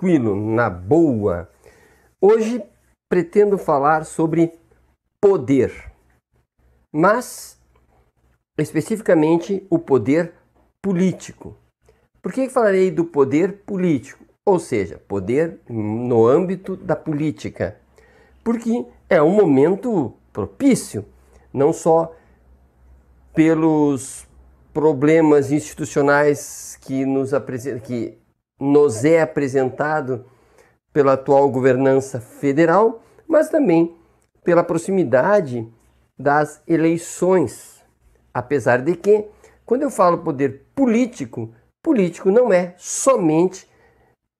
tranquilo, na boa. Hoje pretendo falar sobre poder, mas especificamente o poder político. Por que falarei do poder político? Ou seja, poder no âmbito da política. Porque é um momento propício, não só pelos problemas institucionais que nos é apresentado pela atual governança federal, mas também pela proximidade das eleições. Apesar de que, quando eu falo poder político, político não é somente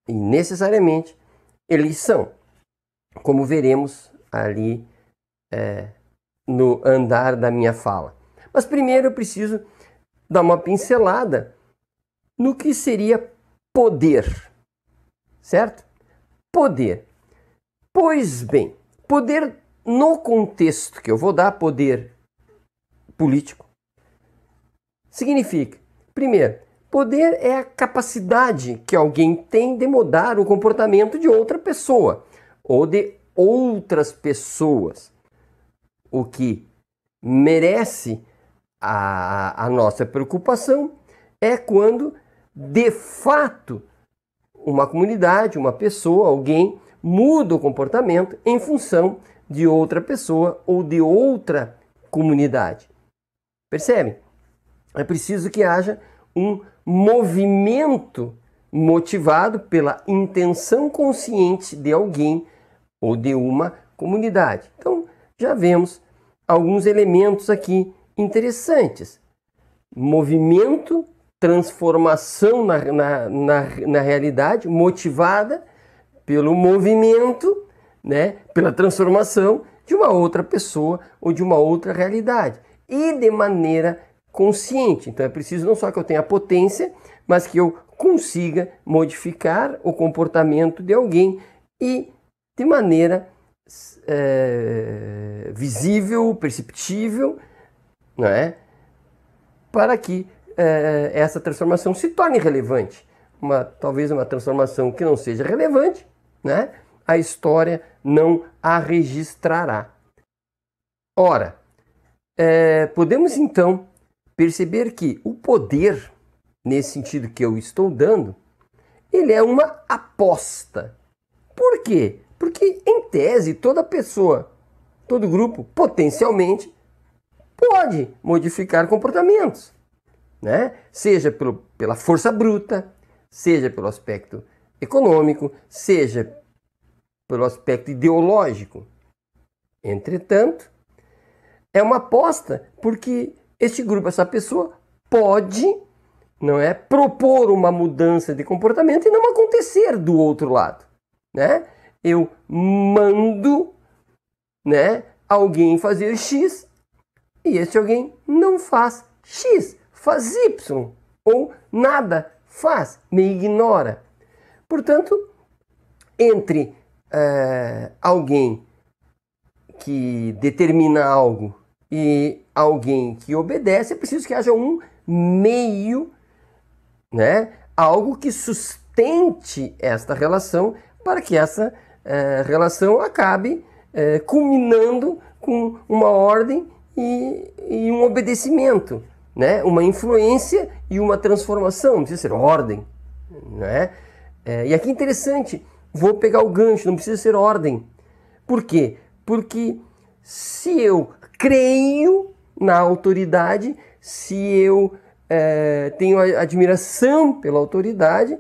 e necessariamente eleição, como veremos ali no andar da minha fala. Mas primeiro eu preciso dar uma pincelada no que seria poder, certo? Poder. Pois bem, poder no contexto que eu vou dar, poder político, significa, primeiro, poder é a capacidade que alguém tem de mudar o comportamento de outra pessoa ou de outras pessoas, o que merece a nossa preocupação é quando, de fato, uma comunidade, uma pessoa, alguém muda o comportamento em função de outra pessoa ou de outra comunidade. Percebe? É preciso que haja um movimento motivado pela intenção consciente de alguém ou de uma comunidade. Então, já vemos alguns elementos aqui interessantes. Movimento, transformação na realidade, motivada pelo movimento, né, pela transformação de uma outra pessoa ou de uma outra realidade. E de maneira consciente. Então é preciso não só que eu tenha potência, mas que eu consiga modificar o comportamento de alguém e de maneira visível, perceptível, não é? Para que essa transformação se torne relevante. Talvez uma transformação que não seja relevante, né? A história não a registrará. Ora, podemos então perceber que o poder, nesse sentido que eu estou dando, ele é uma aposta. Por quê? Porque, em tese, toda pessoa, todo grupo, potencialmente, pode modificar comportamentos, né? Seja pela força bruta, seja pelo aspecto econômico, seja pelo aspecto ideológico. Entretanto, é uma aposta porque este grupo, essa pessoa, pode, não é, propor uma mudança de comportamento e não acontecer do outro lado, né? Eu mando, né, alguém fazer X e esse alguém não faz X, faz Y ou nada faz, me ignora. Portanto, entre alguém que determina algo e alguém que obedece, é preciso que haja um meio, né? Algo que sustente esta relação para que essa relação acabe culminando com uma ordem e um obedecimento, né? Uma influência e uma transformação, não precisa ser ordem, né? E aqui é interessante, vou pegar o gancho, não precisa ser ordem. Por quê? Porque se eu creio na autoridade, se eu tenho admiração pela autoridade,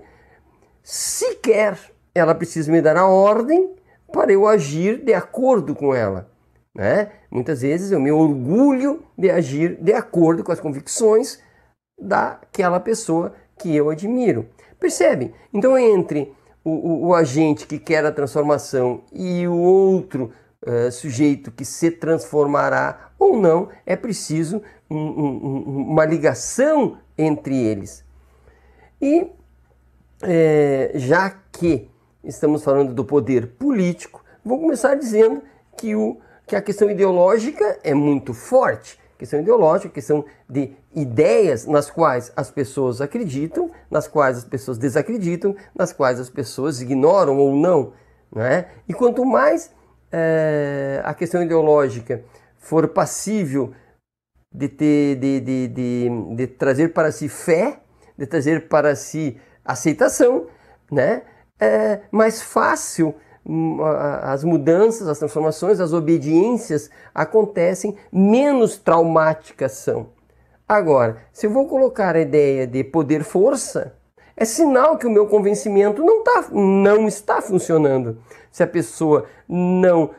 sequer ela precisa me dar a ordem para eu agir de acordo com ela, né? Muitas vezes eu me orgulho de agir de acordo com as convicções daquela pessoa que eu admiro. Percebe? Então, entre o agente que quer a transformação e o outro sujeito que se transformará ou não, é preciso uma ligação entre eles. E já que estamos falando do poder político, vou começar dizendo que a questão ideológica é muito forte. questão ideológica, questão de ideias nas quais as pessoas acreditam, nas quais as pessoas desacreditam, nas quais as pessoas ignoram ou não, né? E quanto mais a questão ideológica for passível de trazer para si fé, de trazer para si aceitação, né? É mais fácil as mudanças, as transformações, as obediências acontecem, menos traumáticas são. Agora, se eu vou colocar a ideia de poder-força, é sinal que o meu convencimento não está funcionando. Se a pessoa não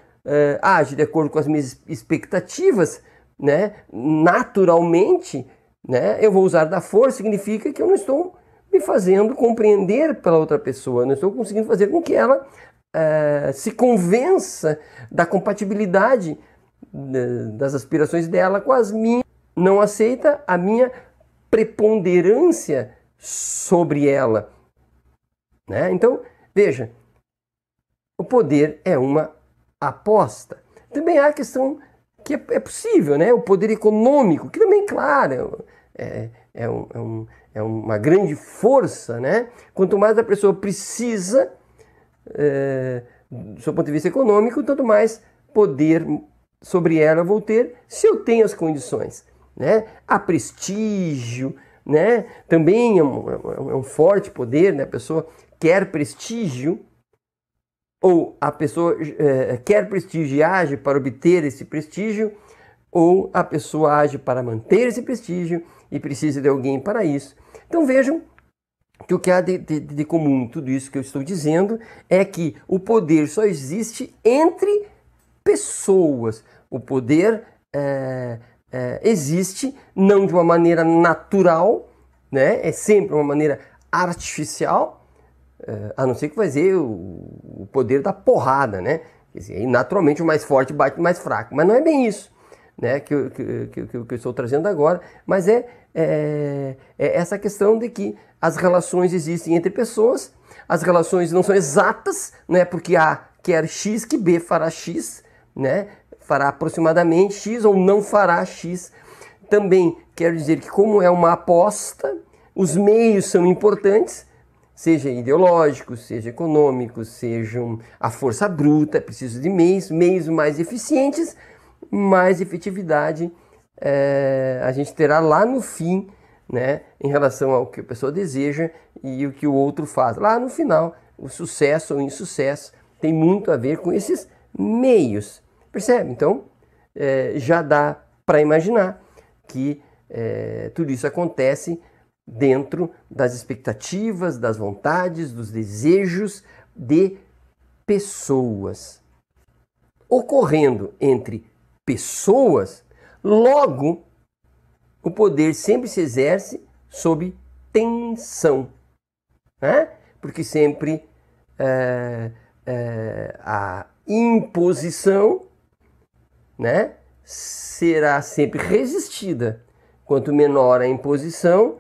age de acordo com as minhas expectativas, né, naturalmente, né, eu vou usar da força, significa que eu não estou me fazendo compreender pela outra pessoa, não estou conseguindo fazer com que ela se convença da compatibilidade das aspirações dela com as minhas, não aceita a minha preponderância sobre ela, né? Então, veja, o poder é uma aposta. Também há a questão que é possível, né? O poder econômico, que também, claro, é uma grande força, né? Quanto mais a pessoa precisa, do seu ponto de vista econômico, tanto mais poder sobre ela eu vou ter se eu tenho as condições, né? Há prestígio, né? Também é um forte poder, né? A pessoa quer prestígio, ou a pessoa quer prestígio e age para obter esse prestígio, ou a pessoa age para manter esse prestígio e precisa de alguém para isso. Então vejam que o que há de comum em tudo isso que eu estou dizendo é que o poder só existe entre pessoas. O poder existe não de uma maneira natural, né? É sempre uma maneira artificial, a não ser que vai ser o poder da porrada, né? Quer dizer, naturalmente o mais forte bate o mais fraco, mas não é bem isso, né, que eu estou trazendo agora, mas é essa questão de que as relações existem entre pessoas, as relações não são exatas, né, porque A quer X que B fará X, né, fará aproximadamente X ou não fará X. Também quero dizer que, como é uma aposta, os meios são importantes, seja ideológicos, seja econômicos, sejam a força bruta, é preciso de meios mais eficientes, mais efetividade a gente terá lá no fim, né, em relação ao que a pessoa deseja e o que o outro faz. Lá no final, o sucesso ou insucesso tem muito a ver com esses meios. Percebe? Então, já dá para imaginar que tudo isso acontece dentro das expectativas, das vontades, dos desejos de pessoas. Ocorrendo entre pessoas, logo o poder sempre se exerce sob tensão, né? Porque sempre a imposição, né, será sempre resistida. Quanto menor a imposição,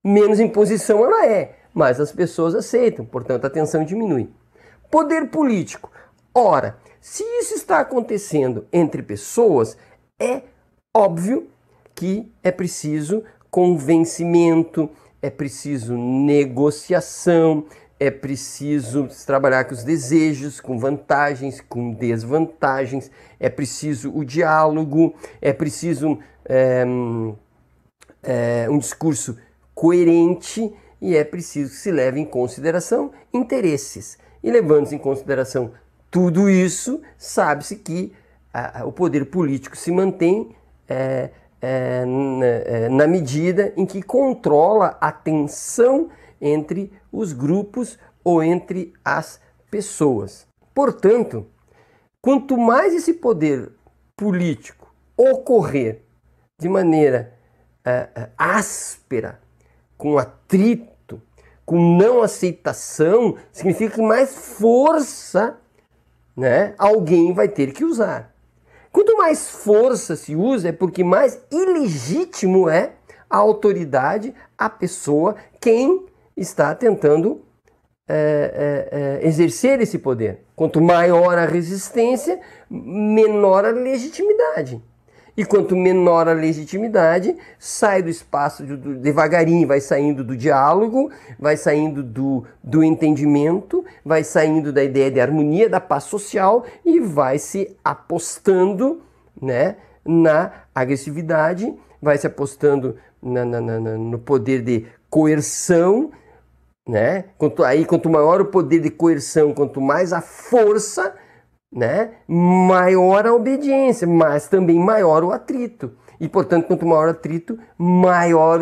menos imposição ela é, mas as pessoas aceitam, portanto a tensão diminui. Poder político. Ora, se isso está acontecendo entre pessoas, é óbvio que é preciso convencimento, é preciso negociação, é preciso trabalhar com os desejos, com vantagens, com desvantagens, é preciso o diálogo, é preciso um discurso coerente e é preciso que se leve em consideração interesses. E levando-se em consideração tudo isso, sabe-se que o poder político se mantém na medida em que controla a tensão entre os grupos ou entre as pessoas. Portanto, quanto mais esse poder político ocorrer de maneira áspera, com atrito, com não aceitação, significa que mais força, né, alguém vai ter que usar. Quanto mais força se usa, é porque mais ilegítimo é a autoridade, a pessoa, quem está tentando exercer esse poder. Quanto maior a resistência, menor a legitimidade. E quanto menor a legitimidade, sai do espaço devagarinho, vai saindo do diálogo, vai saindo do entendimento, vai saindo da ideia de harmonia, da paz social e vai se apostando, né, na agressividade, vai se apostando no poder de coerção, né? Quanto maior o poder de coerção, quanto mais a força, né, maior a obediência, mas também maior o atrito. E, portanto, quanto maior o atrito, maior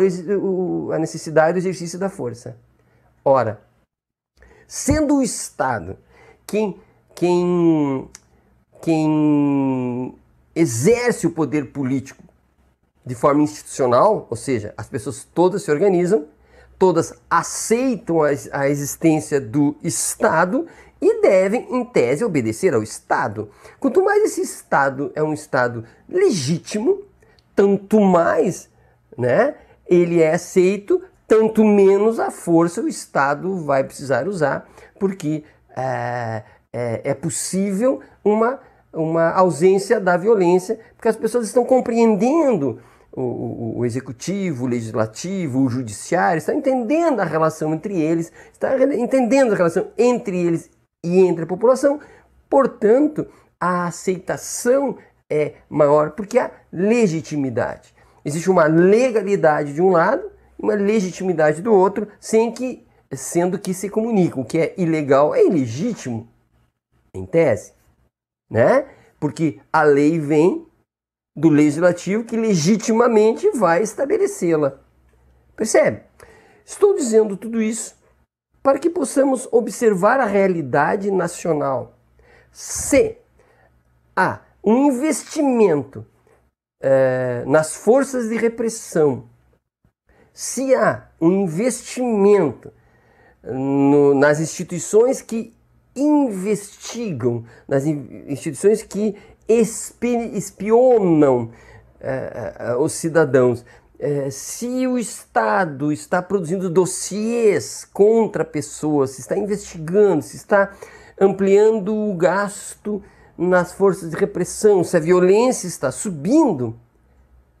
a necessidade do exercício da força. Ora, sendo o Estado quem exerce o poder político de forma institucional, ou seja, as pessoas todas se organizam, todas aceitam a existência do Estado e devem, em tese, obedecer ao Estado. Quanto mais esse Estado é um Estado legítimo, tanto mais, né, ele é aceito, tanto menos a força o Estado vai precisar usar, porque é possível uma ausência da violência, porque as pessoas estão compreendendo o executivo, o legislativo, o judiciário, está entendendo a relação entre eles, está entendendo a relação entre eles e entre a população, portanto, a aceitação é maior, porque há legitimidade. Existe uma legalidade de um lado e uma legitimidade do outro, sendo que se comunicam. O que é ilegal é ilegítimo, em tese, né? Porque a lei vem do legislativo que legitimamente vai estabelecê-la. Percebe? Estou dizendo tudo isso para que possamos observar a realidade nacional. Se há um investimento nas forças de repressão, se há um investimento nas instituições que investigam, nas instituições que espionam os cidadãos, se o Estado está produzindo dossiês contra pessoas, se está investigando, se está ampliando o gasto nas forças de repressão, se a violência está subindo,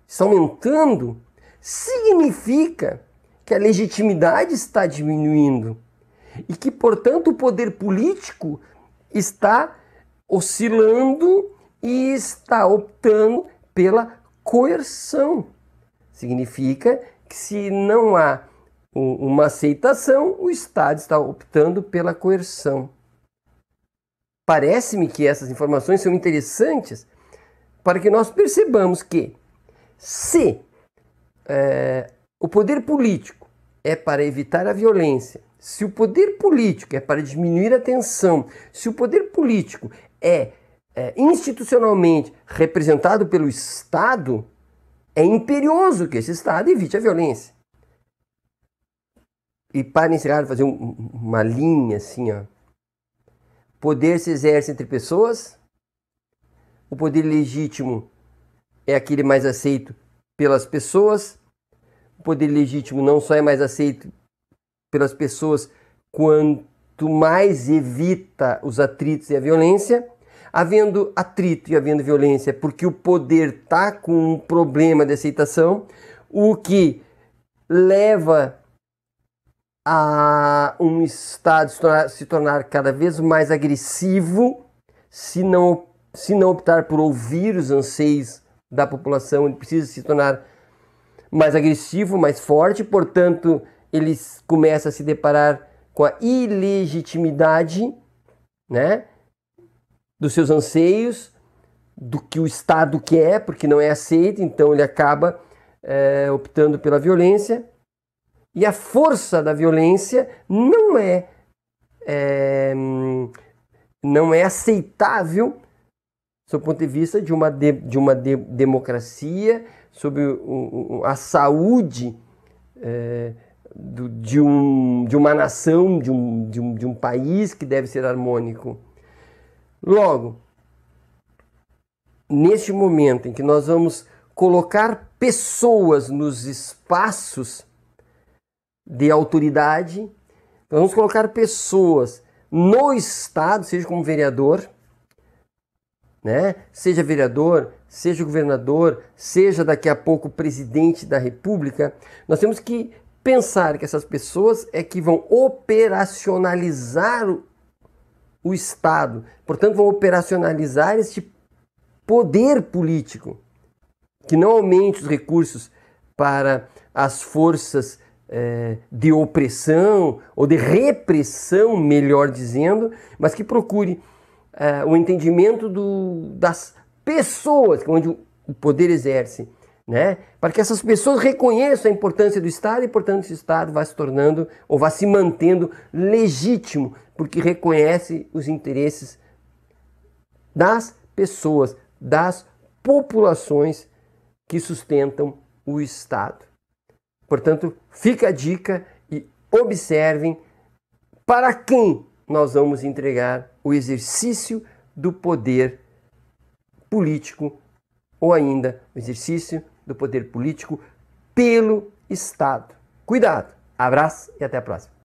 está aumentando, significa que a legitimidade está diminuindo e que, portanto, o poder político está oscilando e está optando pela coerção. Significa que, se não há uma aceitação, o Estado está optando pela coerção. Parece-me que essas informações são interessantes para que nós percebamos que, se o poder político é para evitar a violência, se o poder político é para diminuir a tensão, se o poder político é institucionalmente representado pelo Estado, é imperioso que esse Estado evite a violência. E para encerrar, fazer uma linha assim, ó. Poder se exerce entre pessoas, o poder legítimo é aquele mais aceito pelas pessoas, o poder legítimo não só é mais aceito pelas pessoas quanto mais evita os atritos e a violência. Havendo atrito e havendo violência, porque o poder está com um problema de aceitação, o que leva a um Estado se tornar cada vez mais agressivo, se não optar por ouvir os anseios da população. Ele precisa se tornar mais agressivo, mais forte, portanto, ele começa a se deparar com a ilegitimidade, né, dos seus anseios, do que o Estado quer, porque não é aceito, então ele acaba optando pela violência. E a força da violência não é aceitável, sob o ponto de vista de uma democracia, sobre a saúde de uma nação, de um país que deve ser harmônico. Logo, neste momento em que nós vamos colocar pessoas nos espaços de autoridade, nós vamos colocar pessoas no Estado, seja como vereador, né? Seja vereador, seja governador, seja daqui a pouco presidente da República, nós temos que pensar que essas pessoas é que vão operacionalizar o Estado, portanto vão operacionalizar este poder político, que não aumente os recursos para as forças de opressão ou de repressão, melhor dizendo, mas que procure o entendimento das pessoas, onde o poder exerce, né? Para que essas pessoas reconheçam a importância do Estado e, portanto, esse Estado vai se tornando ou vai se mantendo legítimo, porque reconhece os interesses das pessoas, das populações que sustentam o Estado. Portanto, fica a dica e observem para quem nós vamos entregar o exercício do poder político ou ainda o exercício do poder político pelo Estado. Cuidado, abraço e até a próxima.